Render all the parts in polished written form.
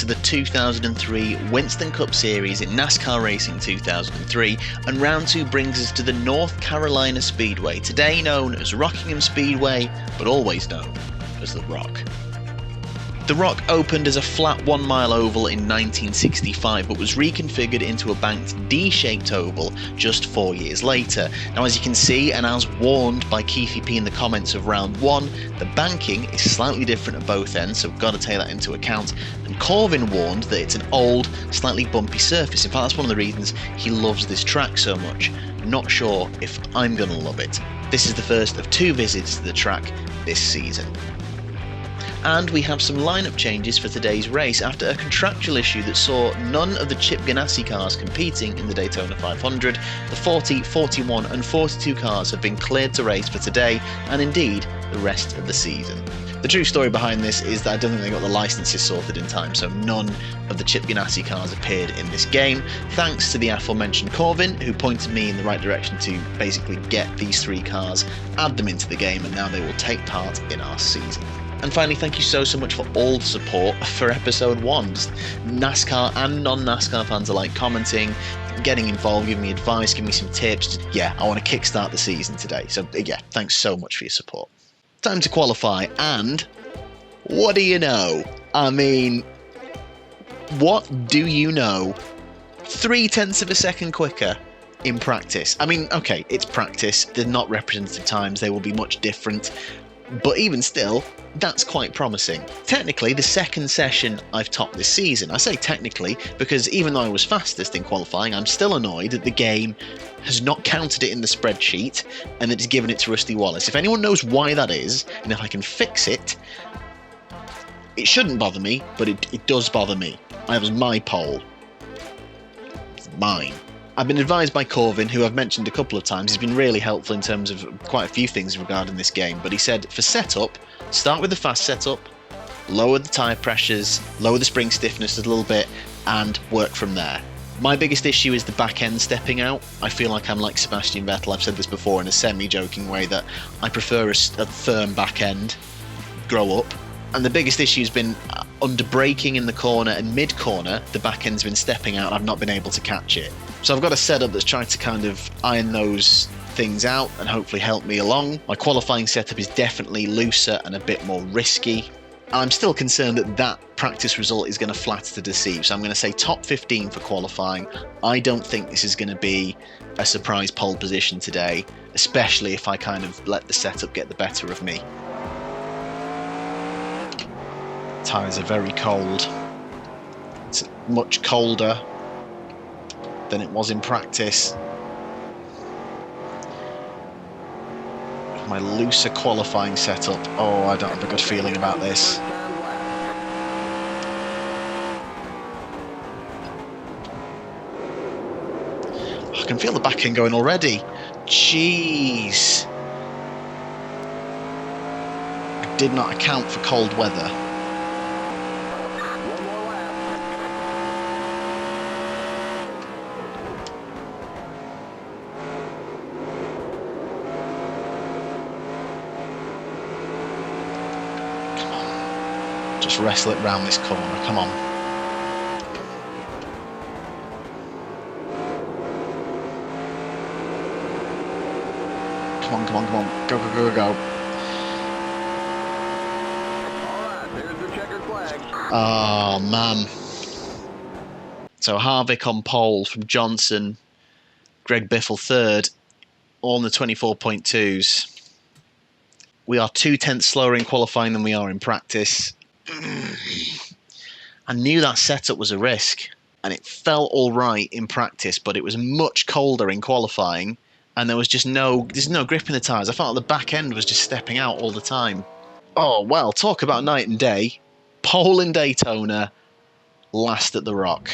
to the 2003 Winston Cup Series in NASCAR Racing 2003, and round 2 brings us to the North Carolina Speedway, today known as Rockingham Speedway, but always known as The Rock. The Rock opened as a flat 1-mile oval in 1965, but was reconfigured into a banked D-shaped oval just 4 years later. Now, as you can see, and as warned by Keithy P in the comments of round 1, the banking is slightly different at both ends, so we've got to take that into account. And Corvin warned that it's an old, slightly bumpy surface. In fact, that's one of the reasons he loves this track so much. Not sure if I'm going to love it. This is the first of 2 visits to the track this season. And we have some lineup changes for today's race after a contractual issue that saw none of the Chip Ganassi cars competing in the Daytona 500. The 40, 41 and 42 cars have been cleared to race for today and indeed the rest of the season. The true story behind this is that I don't think they got the licenses sorted in time, so none of the Chip Ganassi cars appeared in this game, thanks to the aforementioned Corvin, who pointed me in the right direction to basically get these 3 cars, add them into the game, and now they will take part in our season. And finally, thank you so much for all the support for episode 1. NASCAR and non-NASCAR fans alike commenting, getting involved, giving me advice, giving me some tips. Yeah, I want to kickstart the season today. So yeah, thanks so much for your support. Time to qualify, and what do you know? I mean, what do you know? 0.3 of a second quicker in practice. I mean, okay, it's practice. They're not representative times. They will be much different. But even still, that's quite promising. Technically, the second session I've topped this season. I say technically because even though I was fastest in qualifying, I'm still annoyed that the game has not counted it in the spreadsheet and that it's given it to Rusty Wallace. If anyone knows why that is, and if I can fix it, it shouldn't bother me, but it does bother me. I was my pole. It's mine. I've been advised by Corvin, who I've mentioned a couple of times. He's been really helpful in terms of quite a few things regarding this game, but he said for setup, start with the fast setup, lower the tyre pressures, lower the spring stiffness a little bit, and work from there. My biggest issue is the back end stepping out. I feel like I'm like Sebastian Vettel. I've said this before in a semi-joking way that I prefer a firm back end, grow up. And the biggest issue has been under braking in the corner and mid-corner, the back end's been stepping out and I've not been able to catch it. So I've got a setup that's trying to kind of iron those things out and hopefully help me along. My qualifying setup is definitely looser and a bit more risky. And I'm still concerned that that practice result is going to flatter to deceive. So I'm going to say top 15 for qualifying. I don't think this is going to be a surprise pole position today, especially if I kind of let the setup get the better of me. Tyres are very cold. It's much colder than it was in practice. My looser qualifying setup. Oh, I don't have a good feeling about this. I can feel the back end going already. Jeez. I did not account for cold weather. Just wrestle it round this corner, come on. Come on, come on, come on. Go, go, go, go, go. Oh, man. So Harvick on pole from Johnson, Greg Biffle third, all in the 24.2s. We are 0.2 slower in qualifying than we are in practice. I knew that setup was a risk and it felt all right in practice, but it was much colder in qualifying and there's no grip in the tyres. I felt like the back end was just stepping out all the time. Oh, well, talk about night and day. Pole in Daytona, last at the Rock.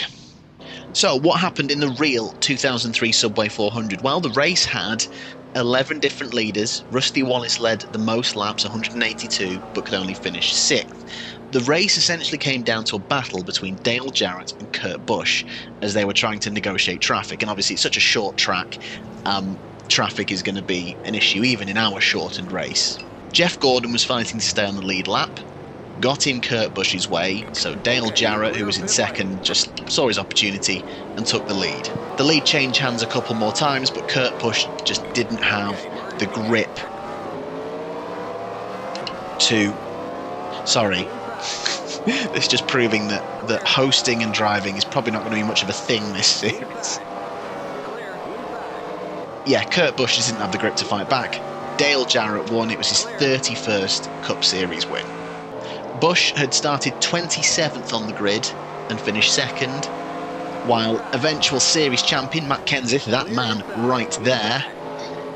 So what happened in the real 2003 Subway 400? Well, the race had 11 different leaders. Rusty Wallace led the most laps, 182, but could only finish 6th. The race essentially came down to a battle between Dale Jarrett and Kurt Busch as they were trying to negotiate traffic. And obviously it's such a short track, traffic is going to be an issue even in our shortened race. Jeff Gordon was fighting to stay on the lead lap. got in Kurt Busch's way, so Dale Jarrett, who was in second, just saw his opportunity and took the lead. The lead changed hands a couple more times, but Kurt Busch just didn't have the grip to... Sorry. It's just proving that hosting and driving is probably not going to be much of a thing this series. Yeah, Kurt Busch just didn't have the grip to fight back. Dale Jarrett won. It was his 31st Cup Series win. Busch had started 27th on the grid and finished second, while eventual series champion Matt Kenseth, that man right there,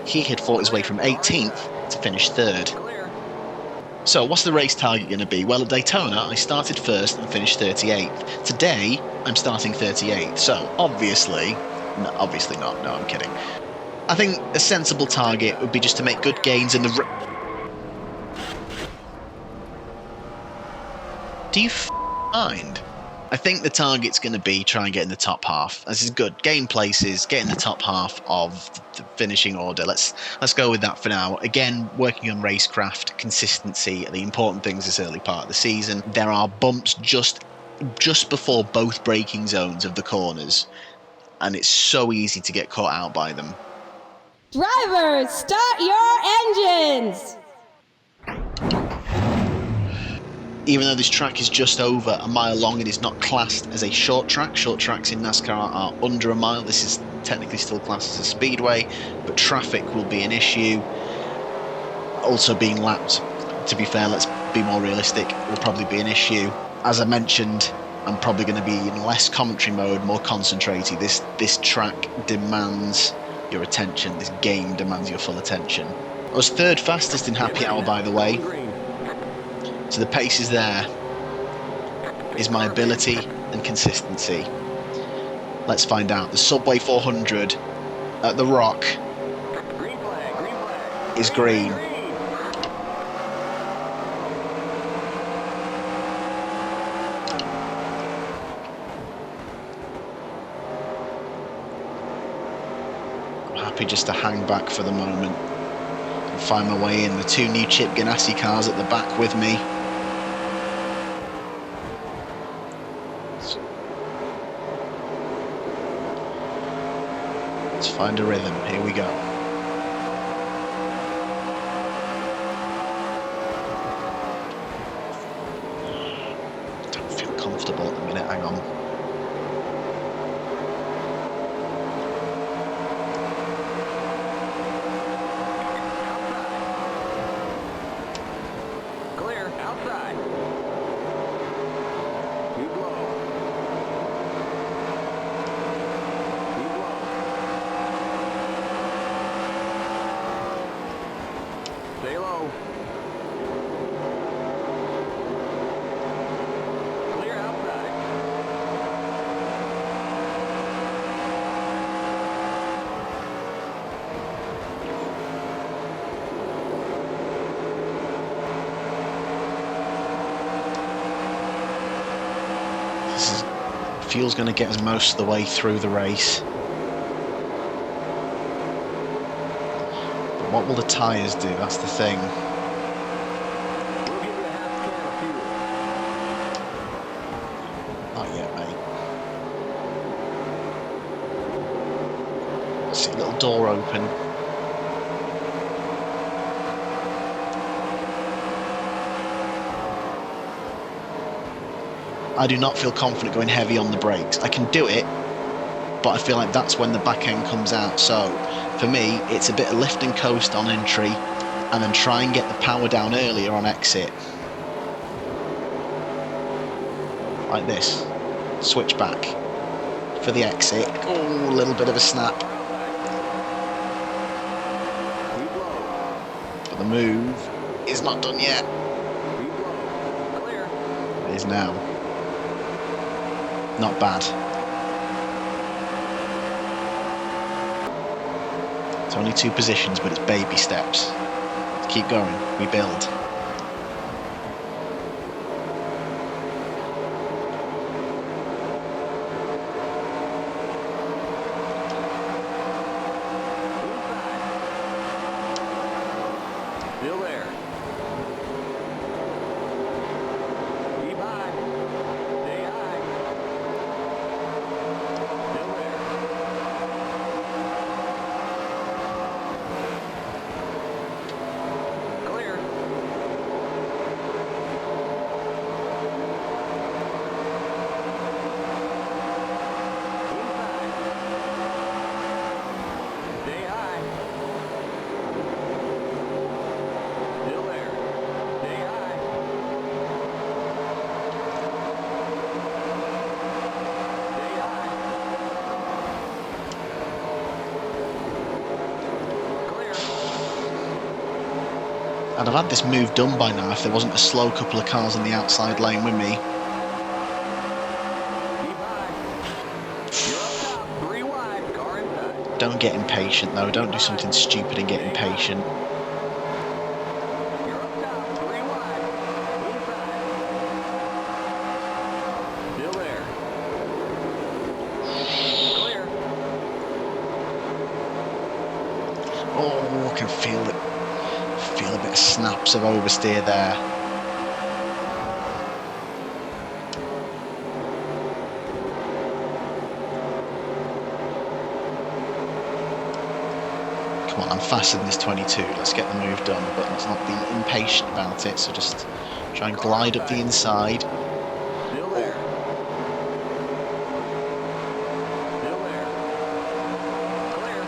he had fought his way from 18th to finish third. So what's the race target going to be? Well, at Daytona, I started first and finished 38th. Today, I'm starting 38th. So obviously not. No, I'm kidding. I think a sensible target would be just to make good gains in the... Do you mind? I think the target's going to be try and get in the top half. This is good. Gain places, get in the top half of the finishing order. Let's go with that for now. Again, working on racecraft, consistency are the important things this early part of the season. There are bumps just before both braking zones of the corners, and it's so easy to get caught out by them. Drivers, start your engines! Even though this track is just over a mile long, it is not classed as a short track. Short tracks in NASCAR are under a mile. This is technically still classed as a speedway, but traffic will be an issue. Also being lapped, to be fair, let's be more realistic, will probably be an issue. As I mentioned, I'm probably going to be in less commentary mode, more concentrated. This track demands your attention. This game demands your full attention. I was third fastest in happy hour, by the way. So the pace is there, is my ability and consistency. Let's find out. The Subway 400 at the Rock is green. I'm happy just to hang back for the moment and find my way in. The two new Chip Ganassi cars at the back with me. Find a rhythm. Here we go. Don't feel comfortable at the minute. Hang on. Clear outside. You blow. Stay low. Clear outside. Fuel's going to get us most of the way through the race. But what will the tyres do? That's the thing. We'll give you a half can of fuel. Not yet, mate. See a little door open. I do not feel confident going heavy on the brakes. I can do it, but I feel like that's when the back end comes out. So for me, it's a bit of lift and coast on entry, and then try and get the power down earlier on exit. Like this. Switch back for the exit. Oh, a little bit of a snap. But the move is not done yet. It is now. Not bad. It's only 2 positions, but it's baby steps. Let's keep going. We build. Still there. I'd have had this move done by now if there wasn't a slow couple of cars in the outside lane with me. Don't get impatient though, don't do something stupid and get impatient. Oh, I can feel it. Feel a bit of snaps of oversteer there. Come on, I'm faster than this 22. Let's get the move done, but let's not be impatient about it. So just try and glide up the inside. Still there. Still there. Clear.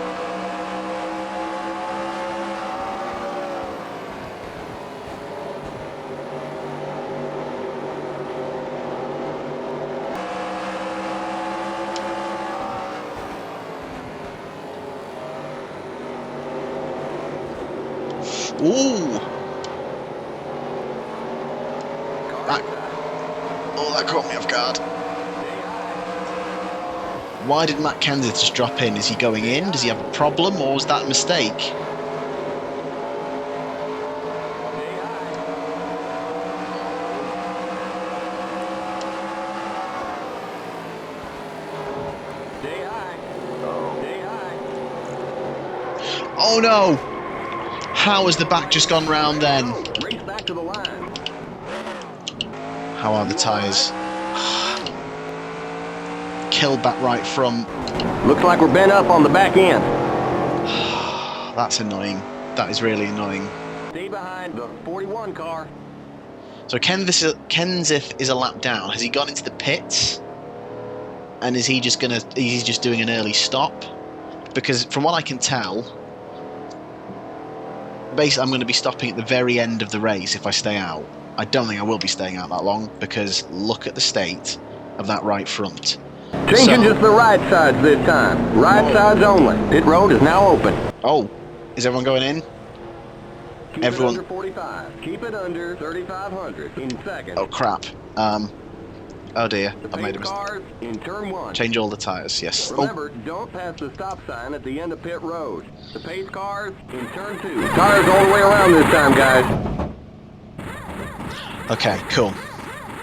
Ooh! That caught me off guard. Why did Matt Kenseth just drop in? Is he going in? Does he have a problem, or was that a mistake? Oh no! How has the back just gone round then? Race back to the line. How are the tyres? Killed that right front. Looks like we're bent up on the back end. That's annoying. That is really annoying. Stay behind the 41 car. So Kenseth is a lap down. Has he gone into the pits? And is he just he's just doing an early stop? Because from what I can tell, basically I'm going to be stopping at the very end of the race if I stay out. I don't think I will be staying out that long, because look at the state of that right front. Changing just the right sides this time. Right sides only. Pit road is now open. Oh, is everyone going in? Keep Everyone. it under 45. Keep it under 3,500 in seconds. Oh crap. Oh dear, The I made a pace mistake. cars in turn 1. Change all the tyres, yes. Remember, don't pass the stop sign at the end of pit road. The pace cars in turn 2. Tires all the way around this time, guys. Okay, cool.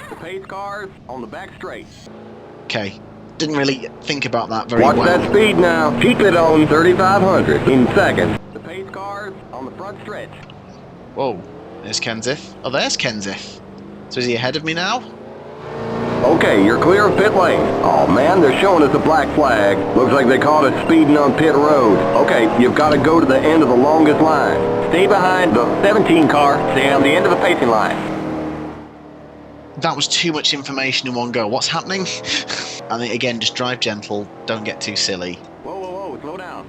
The pace cars on the back straight. Okay, didn't really think about that very Watch well. that speed now. Keep it on 3,500 in seconds. The pace cars on the front stretch. Whoa, there's Kenseth. Oh, there's Kenseth. So is he ahead of me now? Okay, you're clear of pit lane. Oh man, they're showing us a black flag. Looks like they caught us speeding on pit road. Okay, you've got to go to the end of the longest line. Stay behind the 17 car. Stay on the end of the pacing line. That was too much information in one go. What's happening? I think, again, just drive gentle. Don't get too silly. Whoa, whoa, whoa, slow down.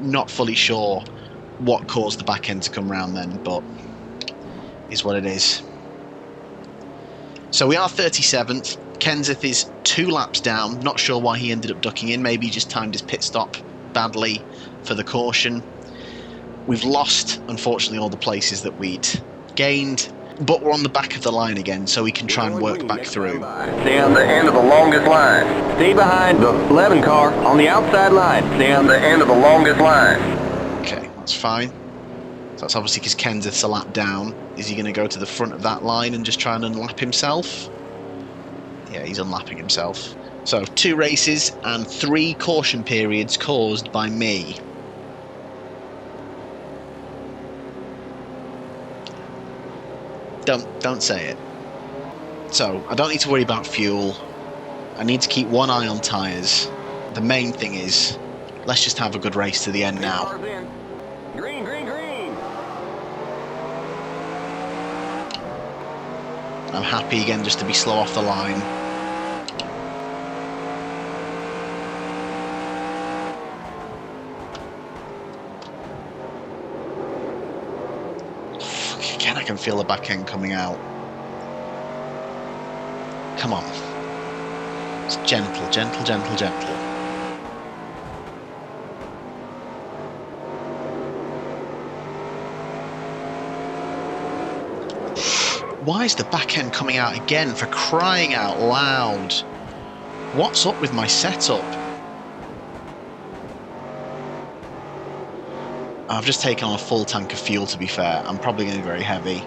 Not fully sure what caused the back end to come round then, but is what it is. So we are 37th. Kenseth is 2 laps down. Not sure why he ended up ducking in. Maybe he just timed his pit stop badly for the caution. We've lost, unfortunately, all the places that we'd gained, but we're on the back of the line again, so we can try and work back through. Stay on the end of the longest line. Stay behind the 11 car on the outside line. Stay on the end of the longest line. Okay, that's fine. So that's obviously because Kenseth's a lap down. Is he going to go to the front of that line and just try and unlap himself? Yeah, he's unlapping himself. So 2 races and 3 caution periods caused by me. Don't say it. So I don't need to worry about fuel. I need to keep one eye on tyres. The main thing is, let's just have a good race to the end now. Green, green, green. I'm happy again just to be slow off the line. Again, I can feel the back end coming out. Come on. It's gentle, gentle, gentle, gentle. Why is the back end coming out again, for crying out loud? What's up with my setup? I've just taken on a full tank of fuel, to be fair. I'm probably going to be very heavy.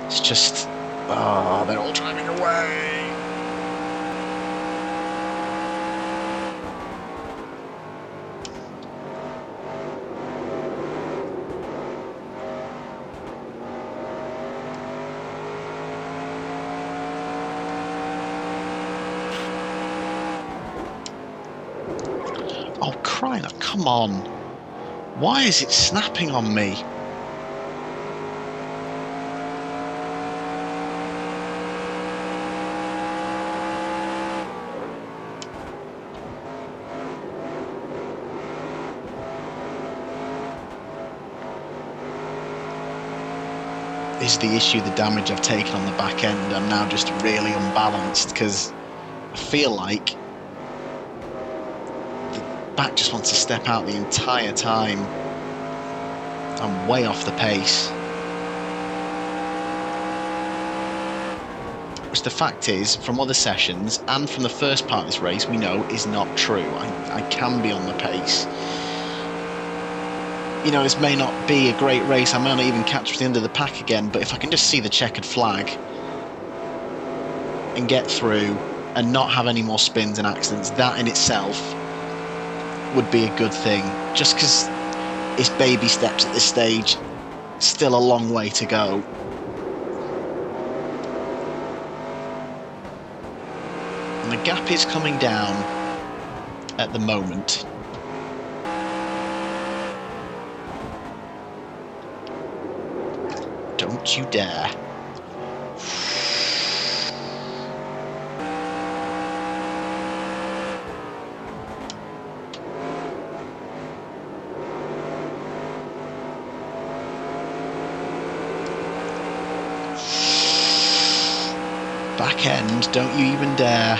It's just... oh, they're all driving away. Oh, crying out, come on. Why is it snapping on me? Is the issue the damage I've taken on the back end? I'm now just really unbalanced because I feel like back just wants to step out the entire time. I'm way off the pace. Which the fact is, from other sessions and from the first part of this race, we know is not true. I can be on the pace. You know, this may not be a great race. I may not even catch the end of the pack again, but if I can just see the checkered flag and get through and not have any more spins and accidents, that in itself would be a good thing. Just because it's baby steps at this stage, still a long way to go. And the gap is coming down at the moment. Don't you dare. Back end, don't you even dare.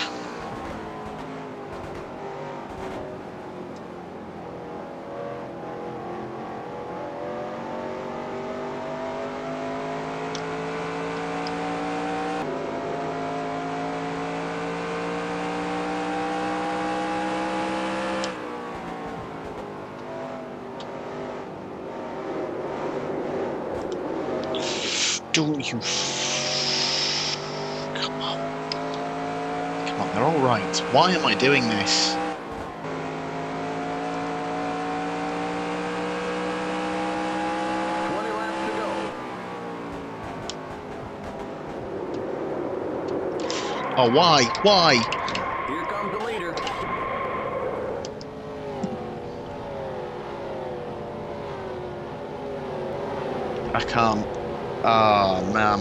Don't you... Come on. Come on, they're all right. Why am I doing this? Oh, why? Why? Here comes the leader. I can't. Oh, man.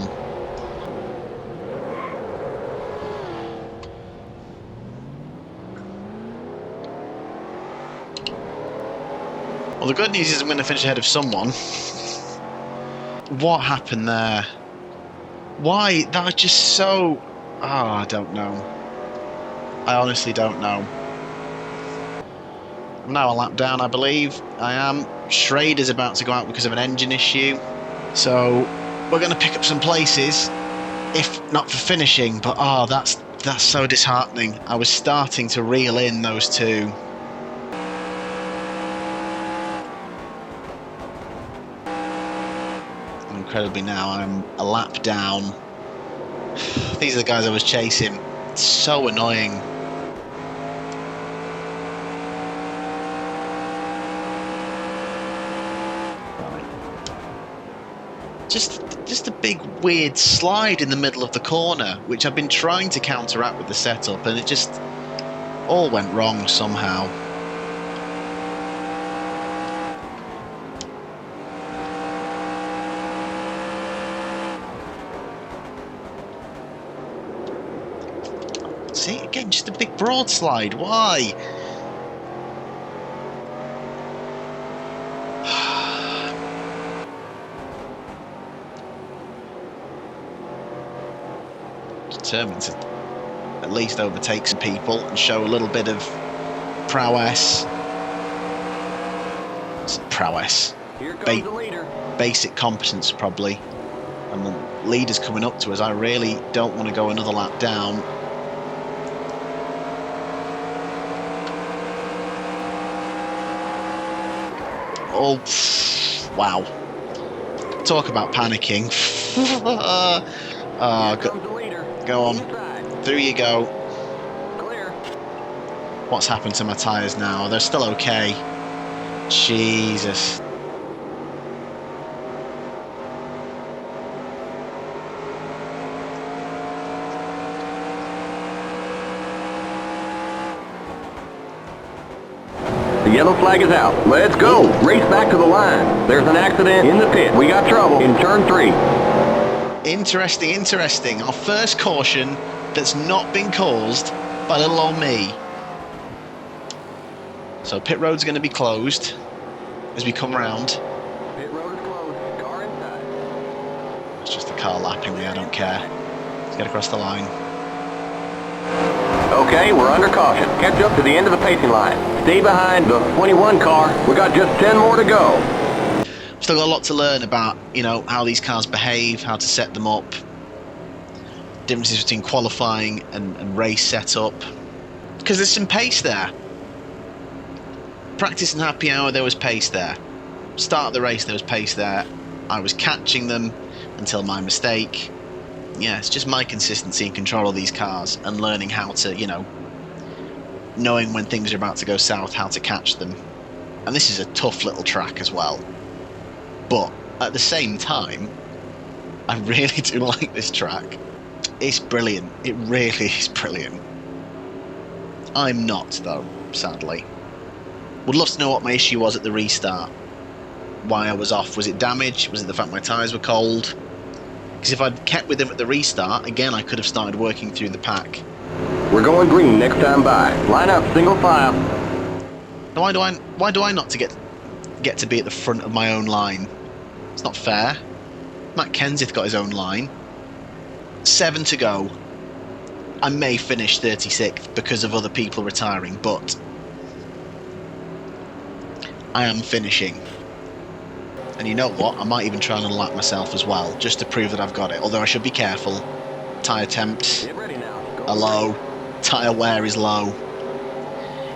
Well, the good news is I'm going to finish ahead of someone. What happened there? Why? That was just so... Oh, I don't know. I honestly don't know. I'm now a lap down, I believe. I am. Schrader's about to go out because of an engine issue. So we're going to pick up some places, if not for finishing. But oh, that's so disheartening. I was starting to reel in those two. Incredibly now, I'm a lap down. These are the guys I was chasing. It's so annoying. Just a big weird slide in the middle of the corner, which I've been trying to counteract with the setup, and it just all went wrong somehow. See, again, just a big broad slide. Why? Determined to at least overtake some people and show a little bit of prowess. Prowess. Here comes the leader. Basic competence, probably. And then leaders coming up to us. I really don't want to go another lap down. Oh, wow. Talk about panicking. Go on. Through you go. What's happened to my tyres now? They're still okay. Jesus. The yellow flag is out. Let's go. Race back to the line. There's an accident in the pit. We got trouble in turn 3. Interesting, interesting. Our first caution that's not been caused by little old me. So pit road's going to be closed as we come round. Pit road is closed. Car inside. It's just a car lapping me, I don't care. Let's get across the line. Okay, we're under caution. Catch up to the end of the pacing line. Stay behind the 21 car. We got just 10 more to go. Still got a lot to learn about, you know, how these cars behave, how to set them up, differences between qualifying and race setup. Because there's some pace there. Practice and happy hour, there was pace there. Start of the race, there was pace there. I was catching them until my mistake. Yeah, it's just my consistency and control of these cars and learning how to, you know, knowing when things are about to go south, how to catch them. And this is a tough little track as well. But at the same time, I really do like this track. It's brilliant. It really is brilliant. I'm not, though, sadly. Would love to know what my issue was at the restart. Why I was off. Was it damage? Was it the fact my tyres were cold? Because if I'd kept with them at the restart, again, I could have started working through the pack. We're going green next time by. Line up, single file. Now, why do I not to get to be at the front of my own line? It's not fair. Matt Kenseth got his own line. 7 to go. I may finish 36th because of other people retiring, but I am finishing. And you know what? I might even try and unlap myself as well, just to prove that I've got it. Although I should be careful. Tyre temps are low. Tyre wear is low.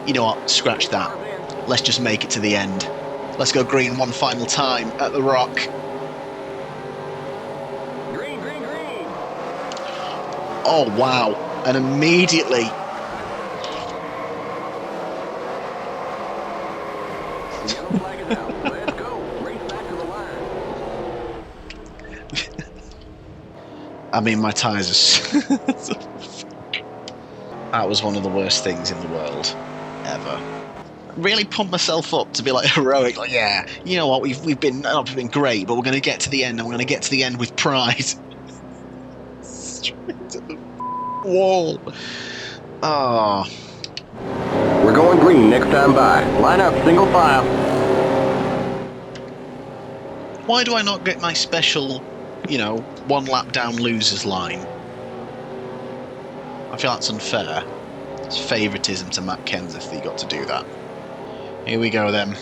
You know what? Scratch that. Let's just make it to the end. Let's go green one final time at the Rock. Green, green, green. Oh, wow. And immediately... The yellow flag is out. Let's go. Race back to the line. I mean, my tyres are... That was one of the worst things in the world. Ever. Really pumped myself up to be like heroic, like, yeah, you know what, we've been not been great, but we're going to get to the end, and we're going to get to the end with pride. Straight to the wall. Oh. We're going green next time by. Line up, single file. Why do I not get my special, you know, 1 lap down losers line? I feel that's unfair. It's favouritism to Matt Kenseth that he got to do that. Here we go then.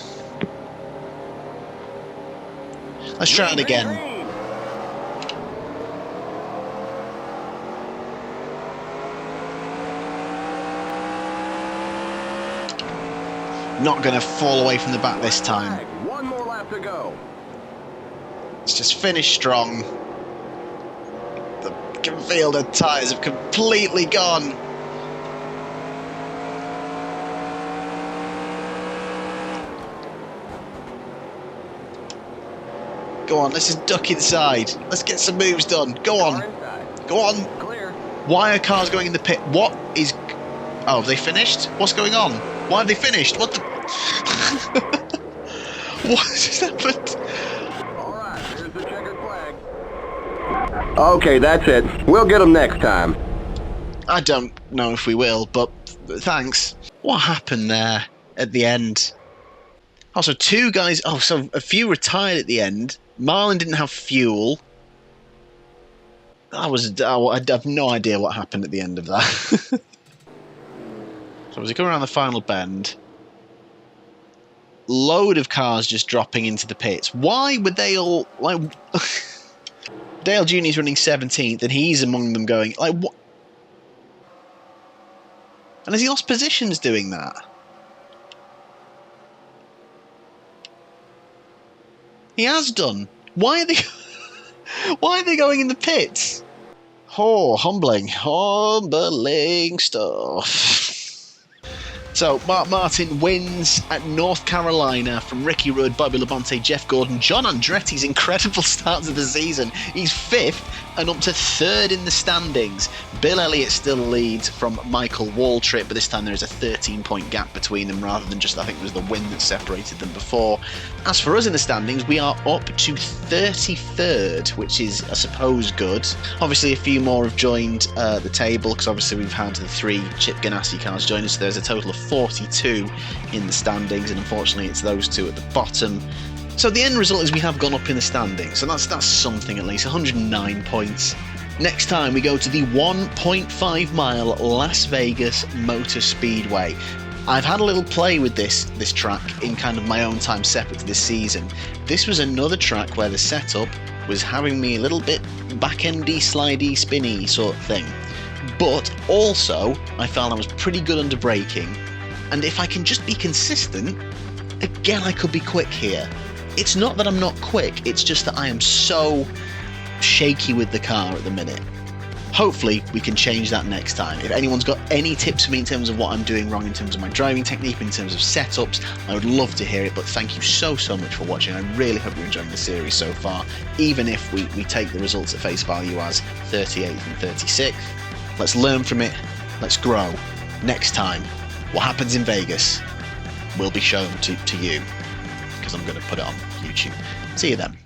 Let's try it again. Not going to fall away from the back this time. 1 more lap to go. Let's just finish strong. The field of tyres have completely gone. Go on, let's just duck inside. Let's get some moves done. Go on. Go on. Clear. Why are cars going in the pit? What is... Oh, have they finished? What's going on? Why have they finished? What the... What has happened? Alright, here's the checkered flag. Okay, that's it. We'll get them next time. I don't know if we will, but thanks. What happened there at the end? Oh, so 2 guys... Oh, so a few retired at the end. Marlon didn't have fuel. I have no idea what happened at the end of that. So as we come around the final bend, load of cars just dropping into the pits. Why would they all... like? Dale Jr. is running 17th, and he's among them going, like, what? And has he lost positions doing that? He has done. Why are they... Why are they going in the pits? Oh, humbling stuff. So, Mark Martin wins at North Carolina from Ricky Rudd, Bobby Labonte, Jeff Gordon, John Andretti's incredible start to the season. He's 5th and up to 3rd in the standings. Bill Elliott still leads from Michael Waltrip, but this time there is a 13-point gap between them rather than just, I think it was the win that separated them before. As for us in the standings, we are up to 33rd, which is, I suppose, good. Obviously, a few more have joined the table, because obviously we've had the 3 Chip Ganassi cars join us, so there's a total of 42 in the standings, and unfortunately it's those 2 at the bottom. So the end result is we have gone up in the standings, so that's something at least, 109 points. Next time we go to the 1.5 mile Las Vegas Motor Speedway. I've had a little play with this track in kind of my own time separate to this season. This was another track where the setup was having me a little bit back-endy, slidey, spinny sort of thing. But also, I found I was pretty good under braking, and if I can just be consistent, again I could be quick here. It's not that I'm not quick, it's just that I am so shaky with the car at the minute. Hopefully we can change that next time. If anyone's got any tips for me in terms of what I'm doing wrong in terms of my driving technique, in terms of setups, I would love to hear it. But thank you so much for watching. I really hope you're enjoying the series so far, even if we take the results at face value as 38th and 36th. Let's learn from it, let's grow. Next time, what happens in Vegas will be shown to you, because I'm going to put it on YouTube. See you then.